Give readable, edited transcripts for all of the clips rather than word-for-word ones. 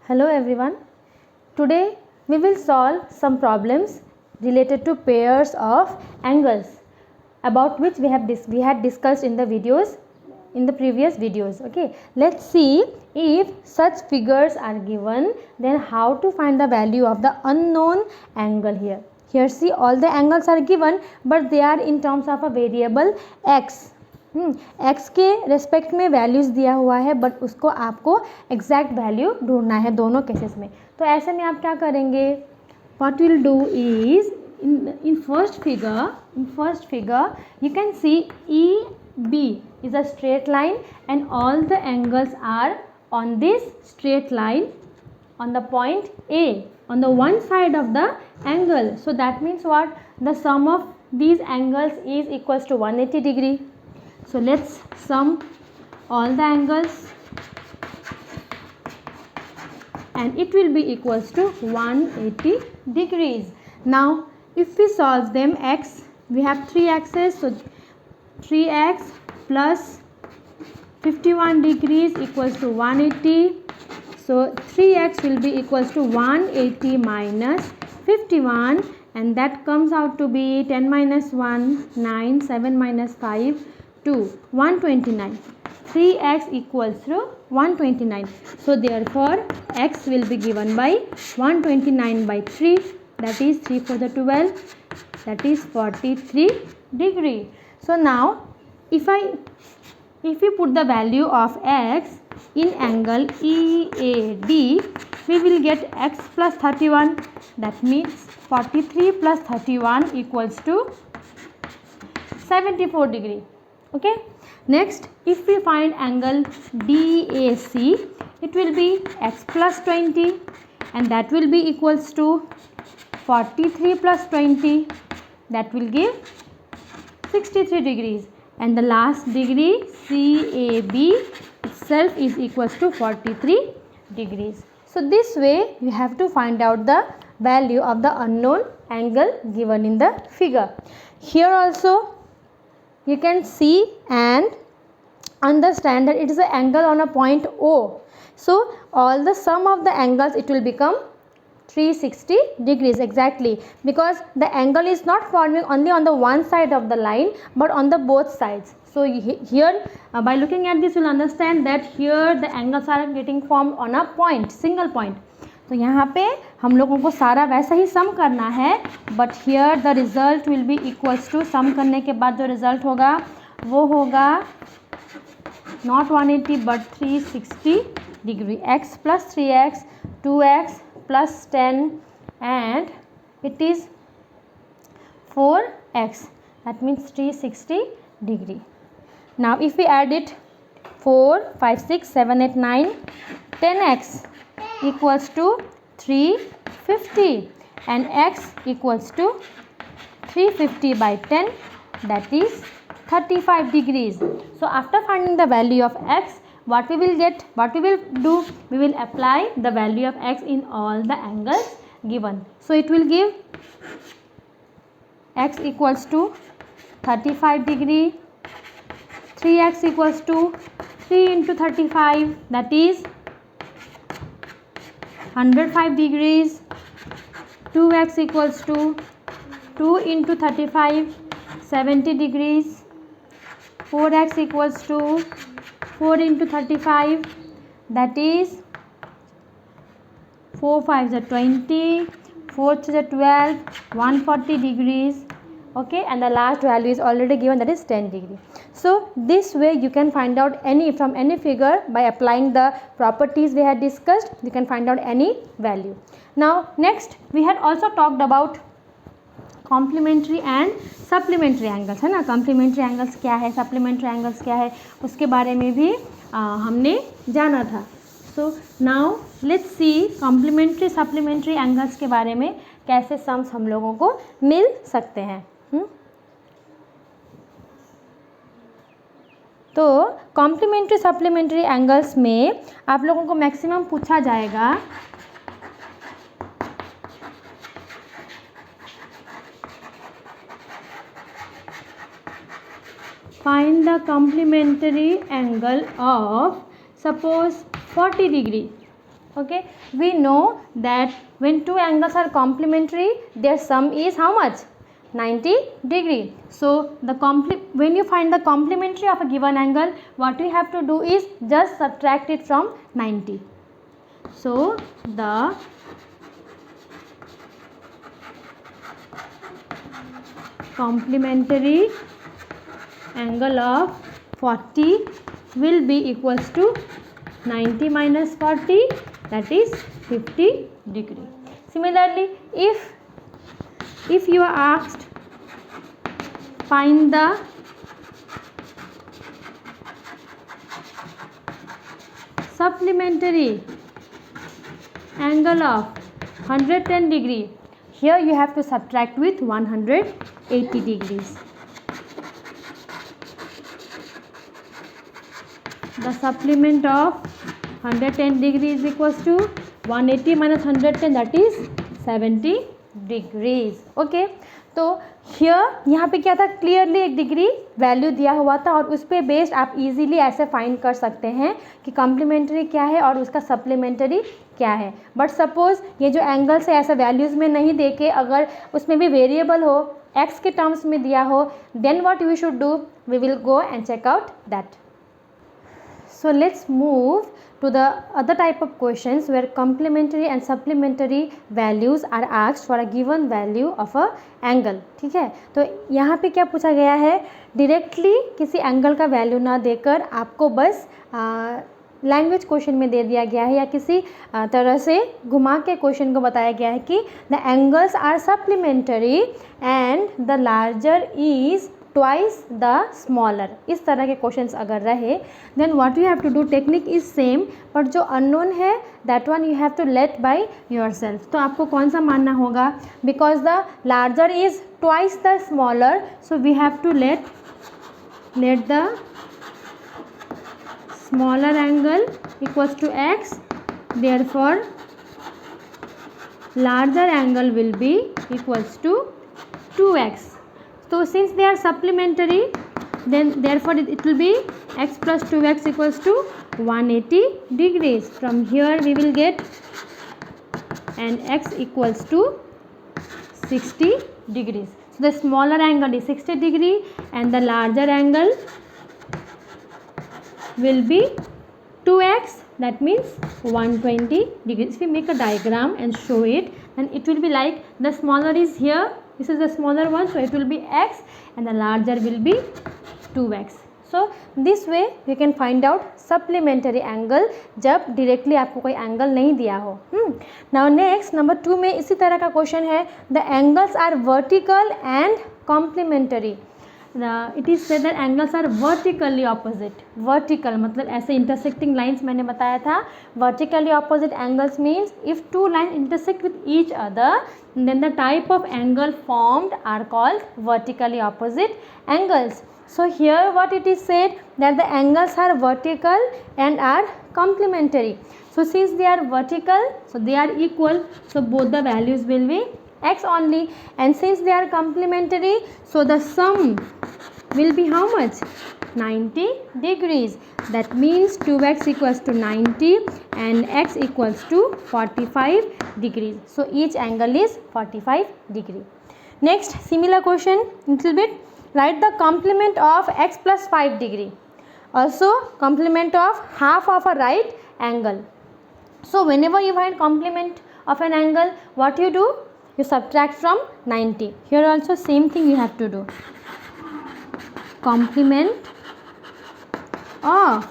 Hello everyone. Today we will solve some problems related to pairs of angles about which we had discussed in the videos in the previous videos. Okay, let's see if such figures are given, then how to find the value of the unknown angle here. Here see, all the angles are given but they are in terms of a variable x. X के respect में values दिया हुआ है but उसको आपको exact value ढूंढना है दोनों केसेस में. तो ऐसे में आप क्या करेंगे, what will do is in first figure you can see EB is a straight line and all the angles are on this straight line on the point A on the one side of the angle. So that means what, the sum of these angles is equals to 180 degree. So let's sum all the angles and it will be equals to 180 degrees. Now if we solve them, x, we have 3 x's, so 3x plus 51 degrees equals to 180. So 3x will be equals to 180 minus 51 and that comes out to be 10 minus 1, 9, 7 minus 5, 2, 129. 3x equals to 129. So therefore x will be given by 129 by 3, that is 3 for the 12, that is 43 degree. So now if we put the value of x in angle EAD, we will get x plus 31, that means 43 plus 31 equals to 74 degree. Okay, next if we find angle DAC, it will be x plus 20 and that will be equals to 43 plus 20, that will give 63 degrees, and the last degree CAB itself is equals to 43 degrees. So this way you have to find out the value of the unknown angle given in the figure. Here also you can see and understand that it is an angle on a point O. So all the sum of the angles, it will become 360 degrees exactly, because the angle is not forming only on the one side of the line but on the both sides. So here by looking at this you will understand that here the angles are getting formed on a point, single point. तो यहाँ पे हम लोगों को सारा वैसा ही sum करना है but here the result will be equals to, sum करने के बाद जो रिज़ल्ट होगा वो होगा not 180 but 360 degree. x plus 3x 2x plus 10 and it is 4x, that means 360 degree. Now if we add it, 4, 5, 6, 7, 8, 9, 10x equals to 350 and x equals to 350 by 10, that is 35 degrees. So after finding the value of x, what we will get, what we will do, we will apply the value of x in all the angles given. So it will give x equals to 35 degree, 3x equals to 3 into 35, that is 105 degrees, 2x equals to 2 into 35, 70 degrees, 4x equals to 4 into 35, that is 4 5 is 20, 4 is 12, 140 degrees. Okay, and the last value is already given, that is 10 degree. So this way you can find out from any figure by applying the properties we had discussed, you can find out any value. Now next we had also talked about complementary and supplementary angles, है ना. Complementary angles क्या है, supplementary angles क्या है, उसके बारे में भी हमने जाना था. So now let's see complementary supplementary angles के बारे में कैसे सम्स हम लोगों को मिल सकते हैं. तो कॉम्प्लीमेंट्री सप्लीमेंट्री एंगल्स में आप लोगों को मैक्सिमम पूछा जाएगा find the complementary angle of suppose 40 degree. Okay, we know that when two angles are complementary, their sum is how much? 90 degree. So the when you find the complementary of a given angle, what we have to do is just subtract it from 90. So the complementary angle of 40 will be equals to 90 minus 40, that is 50 degree. Similarly, if you are asked find the supplementary angle of 110 degree, here you have to subtract with 180 degrees. The supplement of 110 degree is equals to 180 minus 110, that is 70 degrees. Okay, तो यहाँ पे क्या था, clearly एक degree value दिया हुआ था और उस पर बेस्ड आप इजीली ऐसे फाइंड कर सकते हैं कि कॉम्प्लीमेंट्री क्या है और उसका सप्लीमेंट्री क्या है. बट सपोज ये जो एंगल्स है ऐसे वैल्यूज़ में नहीं दे के अगर उसमें भी वेरिएबल हो, एक्स के टर्म्स में दिया हो, then what we should do, we will go and check out that. So let's move to the other type of questions where complementary and supplementary values are asked for a given value of a angle. ठीक है, तो यहाँ पे क्या पूछा गया है, directly किसी एंगल का वैल्यू ना देकर आपको बस लैंग्वेज क्वेश्चन में दे दिया गया है या किसी तरह से घुमा के क्वेश्चन को बताया गया है कि the angles are supplementary and the larger is twice the smaller. इस तरह के क्वेश्चंस अगर रहे then what you have to do, technique is same but जो अननोन है that one you have to let by yourself. तो आपको कौन सा मानना होगा, because the larger is twice the smaller, so we have to let the smaller angle equals to x, therefore larger angle will be equals to 2x. So since they are supplementary, then therefore it will be x plus 2x equals to 180 degrees. From here we will get and x equals to 60 degrees. So the smaller angle is 60 degree and the larger angle will be 2x, that means 120 degrees. If we make a diagram and show it, then it will be like the smaller is here, this is the smaller one, so it will be x and the larger will be 2x. So this way you can find out supplementary angle जब directly आपको कोई angle नहीं दिया हो. Now next number 2 में इसी तरह का क्वेश्चन है, the angles are vertical and complementary. It is said that angles are vertically opposite. Vertical मतलब ऐसे intersecting lines मैंने बताया था. Vertically opposite angles means if two lines intersect with each other, then the type of angle formed are called vertically opposite angles. So here what it is said that the angles are vertical and are complementary. So since they are vertical, so they are equal, so both the values will be x only, and since they are complementary, so the sum will be how much, 90 degrees. That means 2x equals to 90 and x equals to 45 degrees. So each angle is 45 degree. Next similar question little bit, write the complement of x plus 5 degree, also complement of half of a right angle. So whenever you find complement of an angle, what you do, you subtract from 90. Here also same thing you have to do. Complement of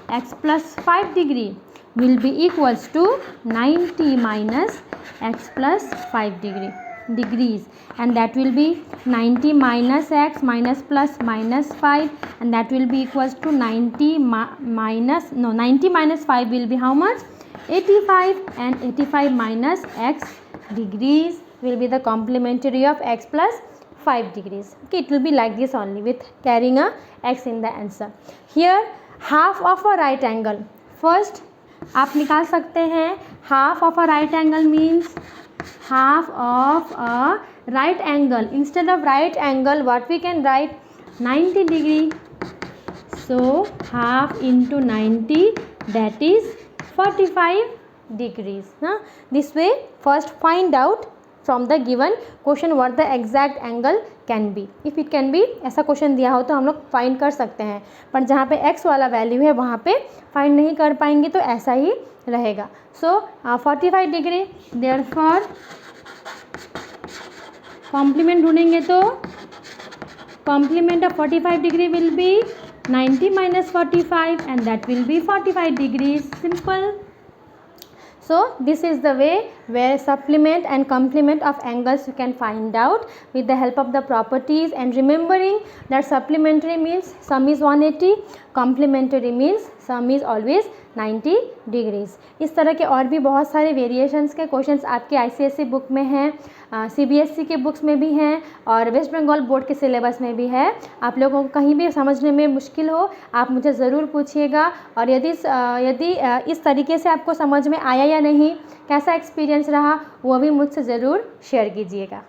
x plus 5 degree will be equals to 90 minus x plus 5 degrees, and that will be 90 minus x minus plus minus 5, and that will be equals to 90 minus 5 will be how much, 85, and 85 minus x degrees will be the complementary of x plus 5 degrees. Okay, it will be like this only with carrying a x in the answer. Here half of a right angle, first आप निकाल सकते हैं half of a right angle means half of a right angle. Instead of right angle what we can write, 90 degree, so half into 90, that is 45 degrees. This way first find out from the given question what the exact angle can be. If it can be, ऐसा question दिया हो तो हम लोग find कर सकते हैं, पर जहाँ पे x वाला वैल्यू है वहाँ पे फाइंड नहीं कर पाएंगे तो ऐसा ही रहेगा. सो 45 डिग्री, देयरफॉर कॉम्प्लीमेंट ढूंढेंगे तो complement of 45 degree will be 90 minus 45 and that will be 45 degrees. Simple. So this is the way where supplement and complement of angles you can find out with the help of the properties, and remembering that supplementary means sum is 180, complementary means sum is always 90 degrees. इस तरह के और भी बहुत सारे variations के questions आपके ICSE book में हैं, CBSE के बुक्स में भी हैं और वेस्ट बंगाल बोर्ड के सिलेबस में भी है. आप लोगों को कहीं भी समझने में मुश्किल हो आप मुझे ज़रूर पूछिएगा, और यदि इस तरीके से आपको समझ में आया या नहीं, कैसा एक्सपीरियंस रहा, वो भी मुझसे ज़रूर शेयर कीजिएगा.